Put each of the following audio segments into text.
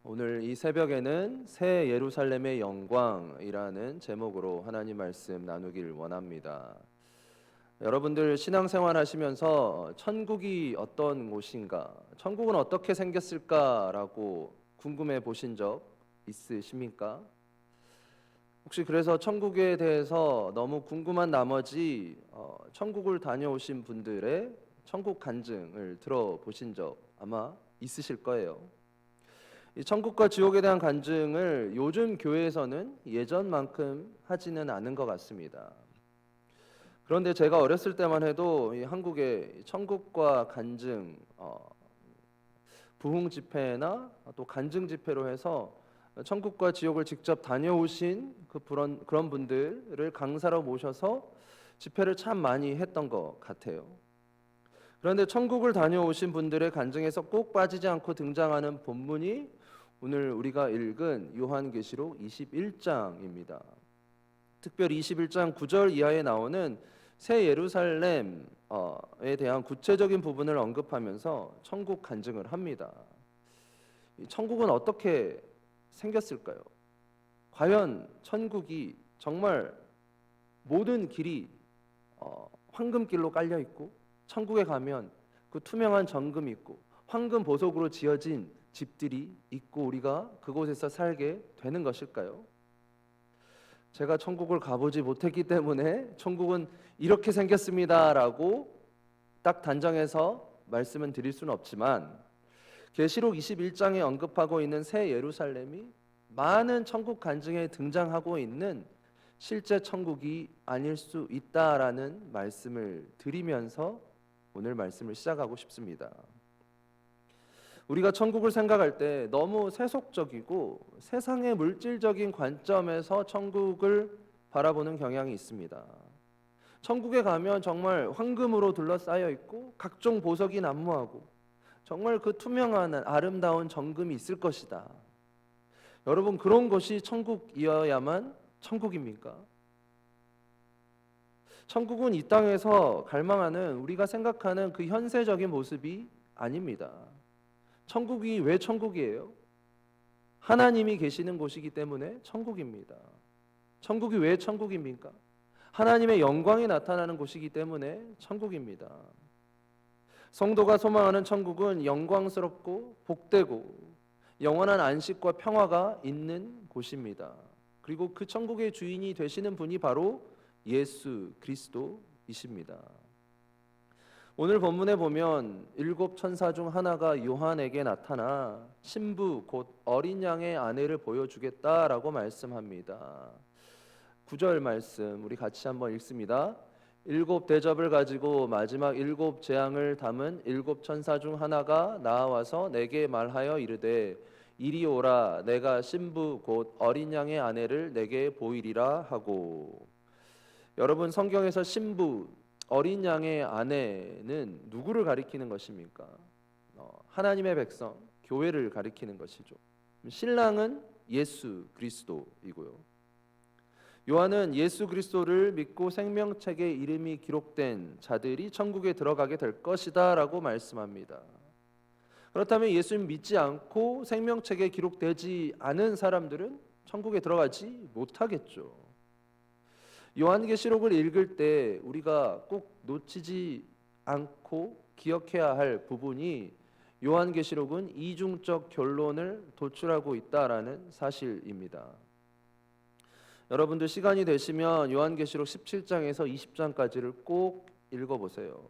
오늘 이 새벽에는 새 예루살렘의 영광이라는 제목으로 하나님 말씀 나누길 원합니다. 여러분들 신앙생활 하시면서 천국이 어떤 곳인가, 천국은 어떻게 생겼을까라고 궁금해 보신 적 있으십니까? 혹시 그래서 천국에 대해서 너무 궁금한 나머지 천국을 다녀오신 분들의 천국 간증을 들어보신 적 아마 있으실 거예요. 이 천국과 지옥에 대한 간증을 요즘 교회에서는 예전만큼 하지는 않은 것 같습니다. 그런데 제가 어렸을 때만 해도 이 한국의 천국과 간증, 부흥 집회나 또 간증 집회로 해서 천국과 지옥을 직접 다녀오신 그런 분들을 강사로 모셔서 집회를 참 많이 했던 것 같아요. 그런데 천국을 다녀오신 분들의 간증에서 꼭 빠지지 않고 등장하는 본문이 오늘 우리가 읽은 요한계시록 21장입니다. 특별히 21장 9절 이하에 나오는 새 예루살렘에 대한 구체적인 부분을 언급하면서 천국 간증을 합니다. 천국은 어떻게 생겼을까요? 과연 천국이 정말 모든 길이 황금길로 깔려 있고, 천국에 가면 그 투명한 정금이 있고 황금 보석으로 지어진 집들이 있고 우리가 그곳에서 살게 되는 것일까요? 제가 천국을 가보지 못했기 때문에 천국은 이렇게 생겼습니다라고 딱 단정해서 말씀은 드릴 수는 없지만, 계시록 21장에 언급하고 있는 새 예루살렘이 많은 천국 간증에 등장하고 있는 실제 천국이 아닐 수 있다라는 말씀을 드리면서 오늘 말씀을 시작하고 싶습니다. 우리가 천국을 생각할 때 너무 세속적이고 세상의 물질적인 관점에서 천국을 바라보는 경향이 있습니다. 천국에 가면 정말 황금으로 둘러싸여 있고 각종 보석이 난무하고 정말 그 투명한 아름다운 정금이 있을 것이다. 여러분, 그런 것이 천국이어야만 천국입니까? 천국은 이 땅에서 갈망하는 우리가 생각하는 그 현세적인 모습이 아닙니다. 천국이 왜 천국이에요? 하나님이 계시는 곳이기 때문에 천국입니다. 천국이 왜 천국입니까? 하나님의 영광이 나타나는 곳이기 때문에 천국입니다. 성도가 소망하는 천국은 영광스럽고 복되고 영원한 안식과 평화가 있는 곳입니다. 그리고 그 천국의 주인이 되시는 분이 바로 예수 그리스도이십니다. 오늘 본문에 보면 일곱 천사 중 하나가 요한에게 나타나 신부 곧 어린 양의 아내를 보여주겠다라고 말씀합니다. 9절 말씀 우리 같이 한번 읽습니다. 일곱 대접을 가지고 마지막 일곱 재앙을 담은 일곱 천사 중 하나가 나와서 내게 말하여 이르되 이리 오라, 내가 신부 곧 어린 양의 아내를 내게 보이리라 하고. 여러분, 성경에서 신부, 어린 양의 아내는 누구를 가리키는 것입니까? 하나님의 백성, 교회를 가리키는 것이죠. 신랑은 예수 그리스도이고요. 요한은 예수 그리스도를 믿고 생명책에 이름이 기록된 자들이 천국에 들어가게 될 것이다 라고 말씀합니다. 그렇다면 예수님 믿지 않고 생명책에 기록되지 않은 사람들은 천국에 들어가지 못하겠죠. 요한계시록을 읽을 때 우리가 꼭 놓치지 않고 기억해야 할 부분이, 요한계시록은 이중적 결론을 도출하고 있다라는 사실입니다. 여러분들 시간이 되시면 요한계시록 17장에서 20장까지를 꼭 읽어보세요.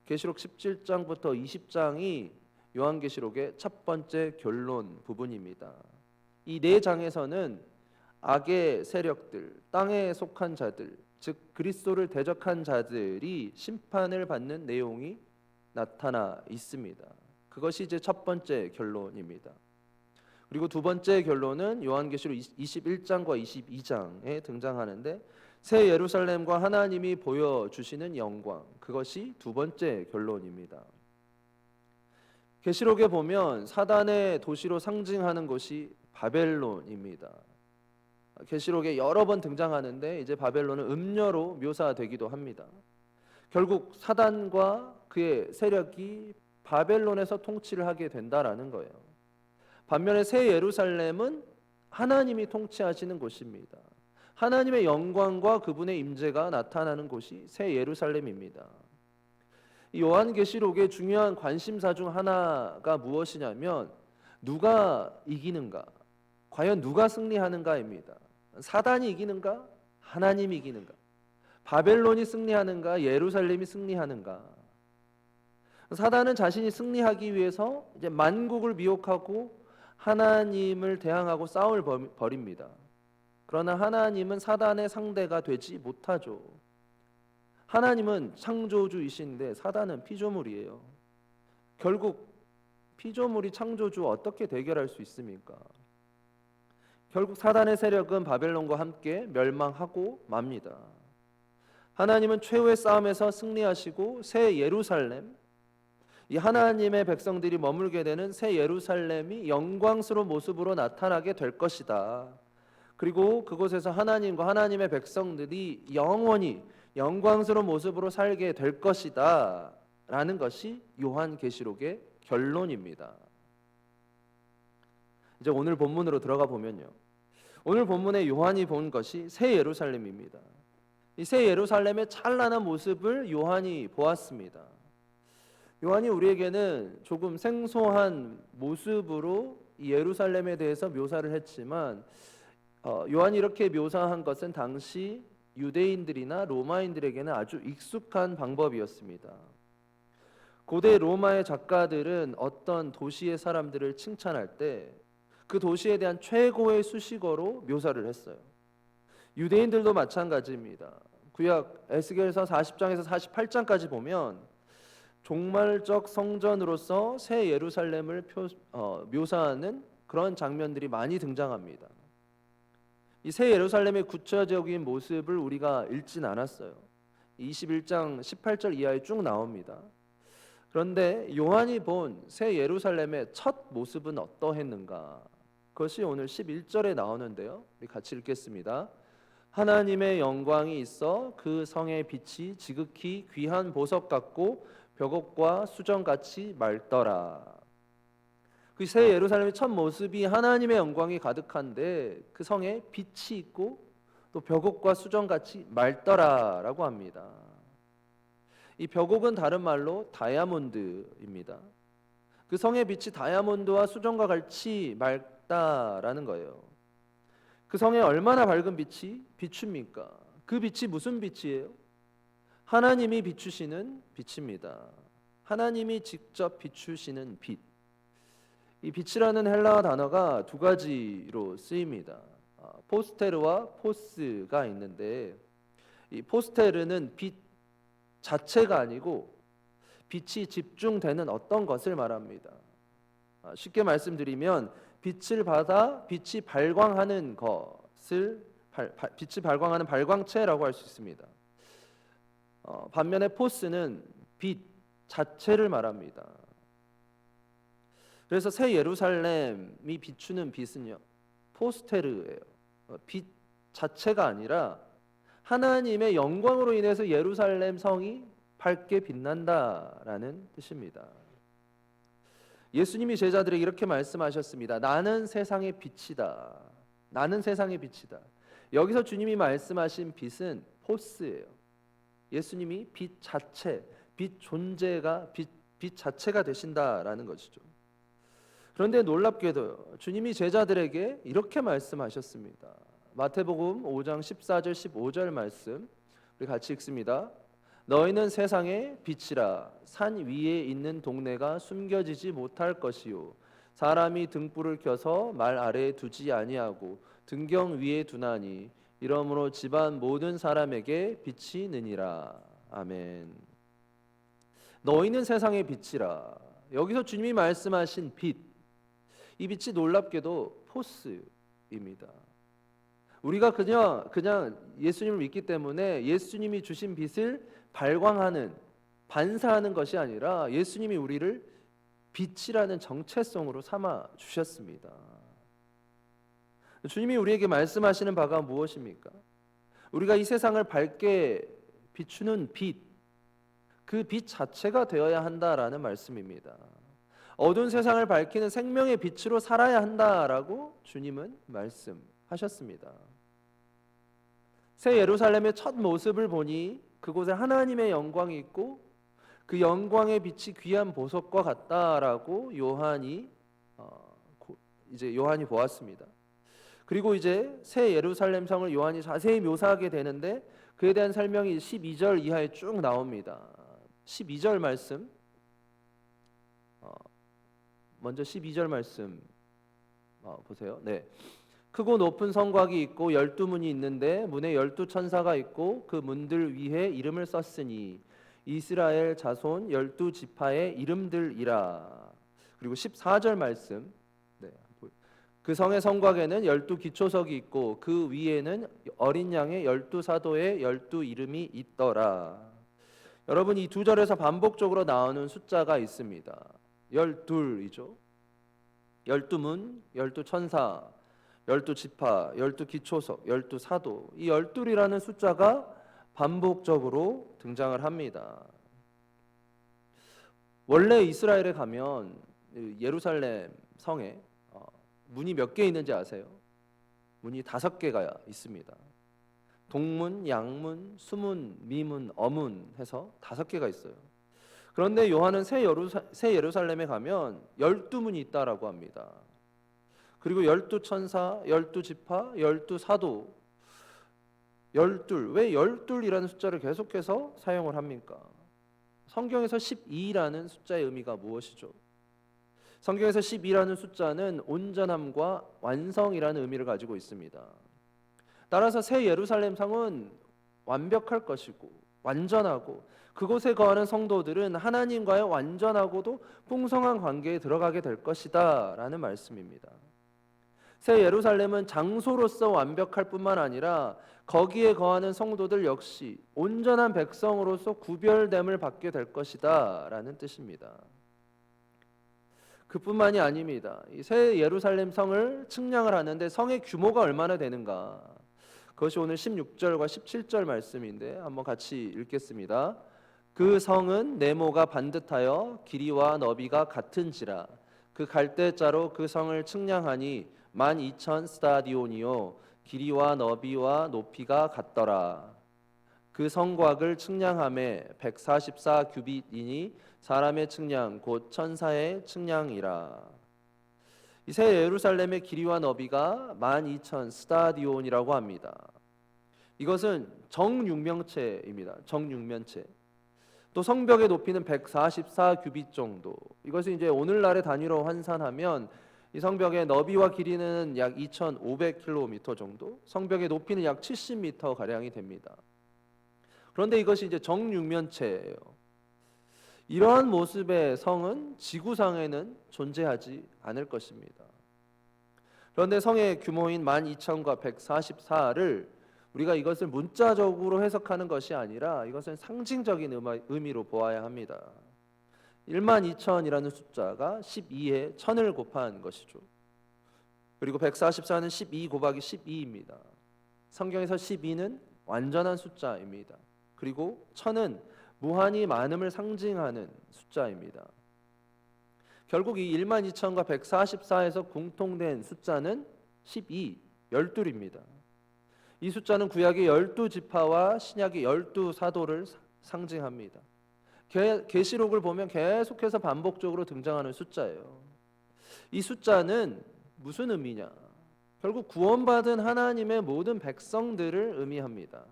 계시록 17장부터 20장이 요한계시록의 첫 번째 결론 부분입니다. 이 네 장에서는 악의 세력들, 땅에 속한 자들, 즉 그리스도를 대적한 자들이 심판을 받는 내용이 나타나 있습니다. 그것이 이제 첫 번째 결론입니다. 그리고 두 번째 결론은 요한계시록 21장과 22장에 등장하는데, 새 예루살렘과 하나님이 보여주시는 영광, 그것이 두 번째 결론입니다. 계시록에 보면 사단의 도시로 상징하는 것이 바벨론입니다. 계시록에 여러 번 등장하는데 이제 바벨론은 음녀로 묘사되기도 합니다. 결국 사단과 그의 세력이 바벨론에서 통치를 하게 된다라는 거예요. 반면에 새 예루살렘은 하나님이 통치하시는 곳입니다. 하나님의 영광과 그분의 임재가 나타나는 곳이 새 예루살렘입니다. 이 요한계시록의 중요한 관심사 중 하나가 무엇이냐면 누가 이기는가? 과연 누가 승리하는가입니다. 사단이 이기는가? 하나님이 이기는가? 바벨론이 승리하는가? 예루살렘이 승리하는가? 사단은 자신이 승리하기 위해서 이제 만국을 미혹하고 하나님을 대항하고 싸움을 벌입니다. 그러나 하나님은 사단의 상대가 되지 못하죠. 하나님은 창조주이신데 사단은 피조물이에요. 결국 피조물이 창조주와 어떻게 대결할 수 있습니까? 결국 사단의 세력은 바벨론과 함께 멸망하고 맙니다. 하나님은 최후의 싸움에서 승리하시고 새 예루살렘, 이 하나님의 백성들이 머물게 되는 새 예루살렘이 영광스러운 모습으로 나타나게 될 것이다. 그리고 그곳에서 하나님과 하나님의 백성들이 영원히 영광스러운 모습으로 살게 될 것이다 라는 것이 요한계시록의 결론입니다. 이제 오늘 본문으로 들어가 보면요, 오늘 본문에 요한이 본 것이 새 예루살렘입니다. 이 새 예루살렘의 찬란한 모습을 요한이 보았습니다. 요한이 우리에게는 조금 생소한 모습으로 이 예루살렘에 대해서 묘사를 했지만 요한이 이렇게 묘사한 것은 당시 유대인들이나 로마인들에게는 아주 익숙한 방법이었습니다. 고대 로마의 작가들은 어떤 도시의 사람들을 칭찬할 때 그 도시에 대한 최고의 수식어로 묘사를 했어요. 유대인들도 마찬가지입니다. 구약 에스겔서 40장에서 48장까지 보면 종말적 성전으로서 새 예루살렘을 묘사하는 그런 장면들이 많이 등장합니다. 이 새 예루살렘의 구체적인 모습을 우리가 읽진 않았어요. 21장 18절 이하에 쭉 나옵니다. 그런데 요한이 본 새 예루살렘의 첫 모습은 어떠했는가? 그것이 오늘 11절에 나오는데요. 우리 같이 읽겠습니다. 하나님의 영광이 있어 그 성의 빛이 지극히 귀한 보석 같고 벽옥과 수정같이 맑더라. 그 새 예루살렘의 첫 모습이 하나님의 영광이 가득한데 그 성에 빛이 있고 또 벽옥과 수정같이 맑더라라고 합니다. 이 벽옥은 다른 말로 다이아몬드입니다. 그 성의 빛이 다이아몬드와 수정과 같이 맑다라는 거예요. 그 성에 얼마나 밝은 빛이 비춥니까? 그 빛이 무슨 빛이에요? 하나님이 비추시는 빛입니다. 하나님이 직접 비추시는 빛. 이 빛이라는 헬라어 단어가 두 가지로 쓰입니다. 포스테르와 포스가 있는데 이 포스테르는 빛 자체가 아니고 빛이 집중되는 어떤 것을 말합니다. 쉽게 말씀드리면 빛을 받아 빛이 발광하는 것을 빛이 발광하는 발광체라고 할 수 있습니다. 반면에 포스는 빛 자체를 말합니다. 그래서 새 예루살렘이 비추는 빛은요, 포스테르예요. 빛 자체가 아니라 하나님의 영광으로 인해서 예루살렘 성이 밝게 빛난다라는 뜻입니다. 예수님이 제자들에게 이렇게 말씀하셨습니다. 나는 세상의 빛이다. 나는 세상의 빛이다. 여기서 주님이 말씀하신 빛은 포스예요. 예수님이 빛 자체, 빛 존재가 빛 자체가 되신다라는 것이죠. 그런데 놀랍게도 주님이 제자들에게 이렇게 말씀하셨습니다. 마태복음 5장 14절 15절 말씀 우리 같이 읽습니다. 너희는 세상의 빛이라. 산 위에 있는 동네가 숨겨지지 못할 것이요 사람이 등불을 켜서 말 아래에 두지 아니하고 등경 위에 두나니 이러므로 집안 모든 사람에게 빛이 느니라. 아멘. 너희는 세상의 빛이라. 여기서 주님이 말씀하신 빛, 이 빛이 놀랍게도 포스입니다. 우리가 그냥 예수님을 믿기 때문에 예수님이 주신 빛을 발광하는, 반사하는 것이 아니라 예수님이 우리를 빛이라는 정체성으로 삼아 주셨습니다. 주님이 우리에게 말씀하시는 바가 무엇입니까? 우리가 이 세상을 밝게 비추는 빛, 그 빛 자체가 되어야 한다라는 말씀입니다. 어두운 세상을 밝히는 생명의 빛으로 살아야 한다라고 주님은 말씀하셨습니다. 새 예루살렘의 첫 모습을 보니 그곳에 하나님의 영광이 있고 그 영광의 빛이 귀한 보석과 같다라고 이제 요한이 보았습니다. 그리고 이제 새 예루살렘 성을 요한이 자세히 묘사하게 되는데 그에 대한 설명이 12절 이하에 쭉 나옵니다. 12절 말씀, 먼저 12절 말씀 보세요. 네. 크고 높은 성곽이 있고 12문이 있는데 문에 12천사가 있고 그 문들 위에 이름을 썼으니 이스라엘 자손 12지파의 이름들이라. 그리고 14절 말씀, 네. 그 성의 성곽에는 12기초석이 있고 그 위에는 어린 양의 12사도의 12이름이 있더라. 여러분, 이 두 절에서 반복적으로 나오는 숫자가 있습니다. 12이죠. 12문, 12천사, 12지파, 12기초석, 12사도, 이 12이라는 숫자가 반복적으로 등장을 합니다. 원래 이스라엘에 가면 예루살렘 성에 문이 몇 개 있는지 아세요? 문이 5개가 있습니다. 동문, 양문, 수문, 미문, 어문 해서 5개가 있어요. 그런데 요한은 새 예루살렘에 가면 12문이 있다라고 합니다. 그리고 12천사, 12지파, 12사도, 12. 왜 12이라는 숫자를 계속해서 사용을 합니까? 성경에서 12라는 숫자의 의미가 무엇이죠? 성경에서 12라는 숫자는 온전함과 완성이라는 의미를 가지고 있습니다. 따라서 새 예루살렘 성은 완벽할 것이고 완전하고 그곳에 거하는 성도들은 하나님과의 완전하고도 풍성한 관계에 들어가게 될 것이다 라는 말씀입니다. 새 예루살렘은 장소로서 완벽할 뿐만 아니라 거기에 거하는 성도들 역시 온전한 백성으로서 구별됨을 받게 될 것이다 라는 뜻입니다. 그뿐만이 아닙니다. 이 새 예루살렘 성을 측량을 하는데 성의 규모가 얼마나 되는가, 그것이 오늘 16절과 17절 말씀인데 한번 같이 읽겠습니다. 그 성은 네모가 반듯하여 길이와 너비가 같은지라 그 갈대자로 그 성을 측량하니 12,000 스타디온이요 길이와 너비와 높이가 같더라. 그 성곽을 측량함에 144 규빗이니 사람의 측량 곧 천사의 측량이라. 이 새 예루살렘의 길이와 너비가 12,000 스타디온이라고 합니다. 이것은 정육면체입니다. 정육면체. 또 성벽의 높이는 144 규빗 정도. 이것이 이제 오늘날의 단위로 환산하면 이 성벽의 너비와 길이는 약 2,500km 정도, 성벽의 높이는 약 70m 가량이 됩니다. 그런데 이것이 이제 정육면체예요. 이러한 모습의 성은 지구상에는 존재하지 않을 것입니다. 그런데 성의 규모인 12,000과 144를 우리가 이것을 문자적으로 해석하는 것이 아니라 이것은 상징적인 의미로 보아야 합니다. 12,000이라는 숫자가 12에 1000을 곱한 것이죠. 그리고 144는 12 곱하기 12입니다. 성경에서 12는 완전한 숫자입니다. 그리고 1000은 무한히 많음을 상징하는 숫자입니다. 결국 이 12,000과 144에서 공통된 숫자는 12, 12입니다. 이 숫자는 구약의 12지파와 신약의 12사도를 상징합니다. 계시록을 보면 계속해서 반복적으로 등장하는 숫자예요. 이 숫자는 무슨 의미냐? 결국 구원받은 하나님의 모든 백성들을 의미합니다.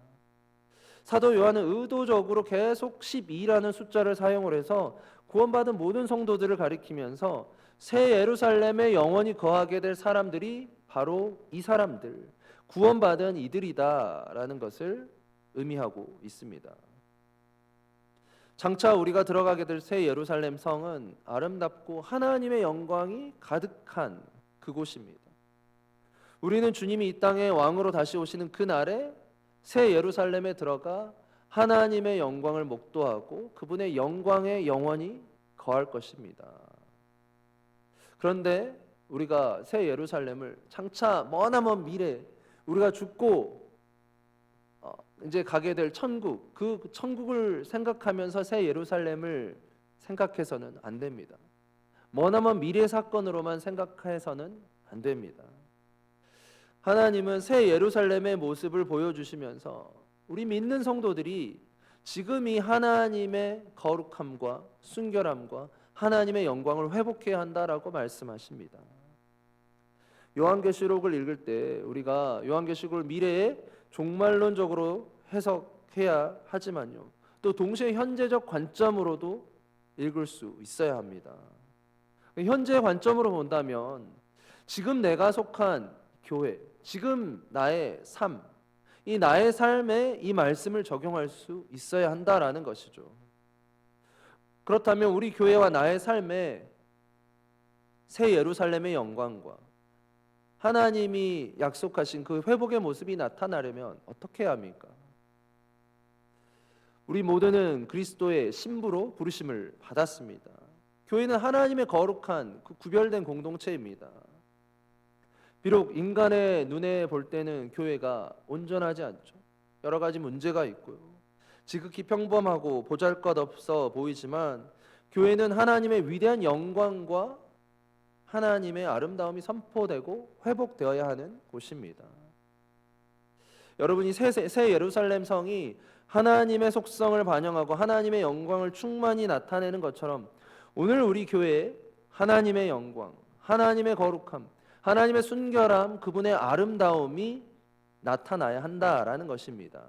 사도 요한은 의도적으로 계속 12라는 숫자를 사용을 해서 구원받은 모든 성도들을 가리키면서 새 예루살렘에 영원히 거하게 될 사람들이 바로 이 사람들, 구원받은 이들이다라는 것을 의미하고 있습니다. 장차 우리가 들어가게 될 새 예루살렘 성은 아름답고 하나님의 영광이 가득한 그곳입니다. 우리는 주님이 이 땅에 왕으로 다시 오시는 그날에 새 예루살렘에 들어가 하나님의 영광을 목도하고 그분의 영광에 영원히 거할 것입니다. 그런데 우리가 새 예루살렘을 장차 머나먼 미래 우리가 죽고 이제 가게 될 천국, 그 천국을 생각하면서 새 예루살렘을 생각해서는 안 됩니다. 머나먼 미래 사건으로만 생각해서는 안 됩니다. 하나님은 새 예루살렘의 모습을 보여주시면서 우리 믿는 성도들이 지금 이 하나님의 거룩함과 순결함과 하나님의 영광을 회복해야 한다라고 말씀하십니다. 요한계시록을 읽을 때 우리가 요한계시록을 미래에 종말론적으로 해석해야 하지만요, 또 동시에 현재적 관점으로도 읽을 수 있어야 합니다. 현재 관점으로 본다면 지금 내가 속한 교회, 지금 나의 삶, 이 나의 삶에 이 말씀을 적용할 수 있어야 한다라는 것이죠. 그렇다면 우리 교회와 나의 삶에 새 예루살렘의 영광과 하나님이 약속하신 그 회복의 모습이 나타나려면 어떻게 해야 합니까? 우리 모두는 그리스도의 신부로 부르심을 받았습니다. 교회는 하나님의 거룩한 그 구별된 공동체입니다. 비록 인간의 눈에 볼 때는 교회가 온전하지 않죠. 여러 가지 문제가 있고요, 지극히 평범하고 보잘것없어 보이지만 교회는 하나님의 위대한 영광과 하나님의 아름다움이 선포되고 회복되어야 하는 곳입니다. 여러분이 새 예루살렘 성이 하나님의 속성을 반영하고 하나님의 영광을 충만히 나타내는 것처럼 오늘 우리 교회에 하나님의 영광, 하나님의 거룩함, 하나님의 순결함, 그분의 아름다움이 나타나야 한다라는 것입니다.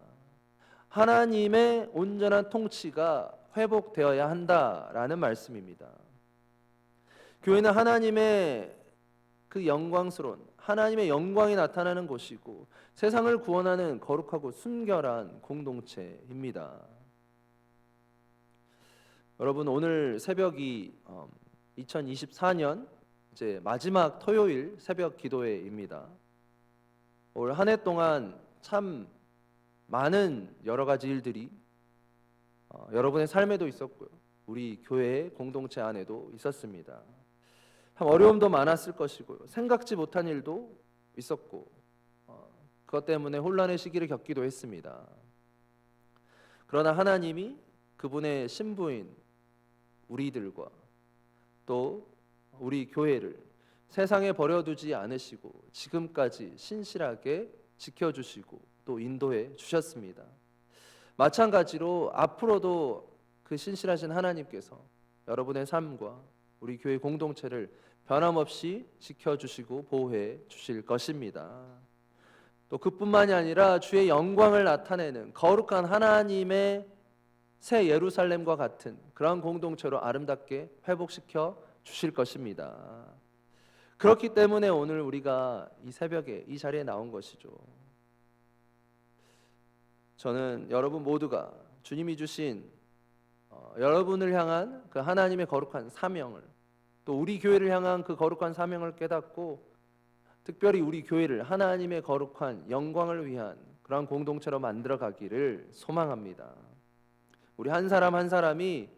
하나님의 온전한 통치가 회복되어야 한다라는 말씀입니다. 교회는 하나님의 그 영광스러운 하나님의 영광이 나타나는 곳이고 세상을 구원하는 거룩하고 순결한 공동체입니다. 여러분, 오늘 새벽이 2024년 이제 마지막 토요일 새벽 기도회입니다. 올 한 해 동안 참 많은 여러 가지 일들이 여러분의 삶에도 있었고요, 우리 교회 공동체 안에도 있었습니다. 참 어려움도 많았을 것이고요, 생각지 못한 일도 있었고 그것 때문에 혼란의 시기를 겪기도 했습니다. 그러나 하나님이 그분의 신부인 우리들과 또 우리 교회를 세상에 버려두지 않으시고 지금까지 신실하게 지켜주시고 또 인도해 주셨습니다. 마찬가지로 앞으로도 그 신실하신 하나님께서 여러분의 삶과 우리 교회 공동체를 변함없이 지켜주시고 보호해 주실 것입니다. 또 그뿐만이 아니라 주의 영광을 나타내는 거룩한 하나님의 새 예루살렘과 같은 그런 공동체로 아름답게 회복시켜 주실 것입니다. 그렇기 때문에 오늘 우리가 이 새벽에 이 자리에 나온 것이죠. 저는 여러분 모두가 주님이 주신 여러분을 향한 그 하나님의 거룩한 사명을, 또 우리 교회를 향한 그 거룩한 사명을 깨닫고 특별히 우리 교회를 하나님의 거룩한 영광을 위한 그런 공동체로 만들어 가기를 소망합니다. 우리 한 사람 한 사람이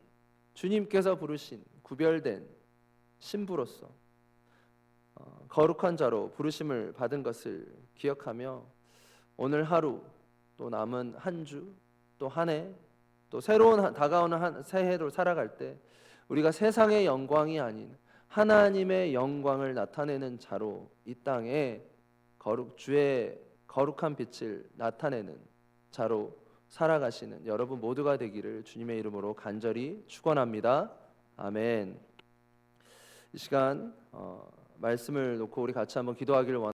주님께서 부르신 구별된 신부로서 거룩한 자로 부르심을 받은 것을 기억하며 오늘 하루, 또 남은 한 주, 또 한 해, 또 새로운 다가오는 새해로 살아갈 때 우리가 세상의 영광이 아닌 하나님의 영광을 나타내는 자로 이 땅에 주의 거룩한 빛을 나타내는 자로 살아가시는 여러분 모두가 되기를 주님의 이름으로 간절히 축원합니다. 아멘. 이 시간 말씀을 놓고 우리 같이 한번 기도하기를 원합니다.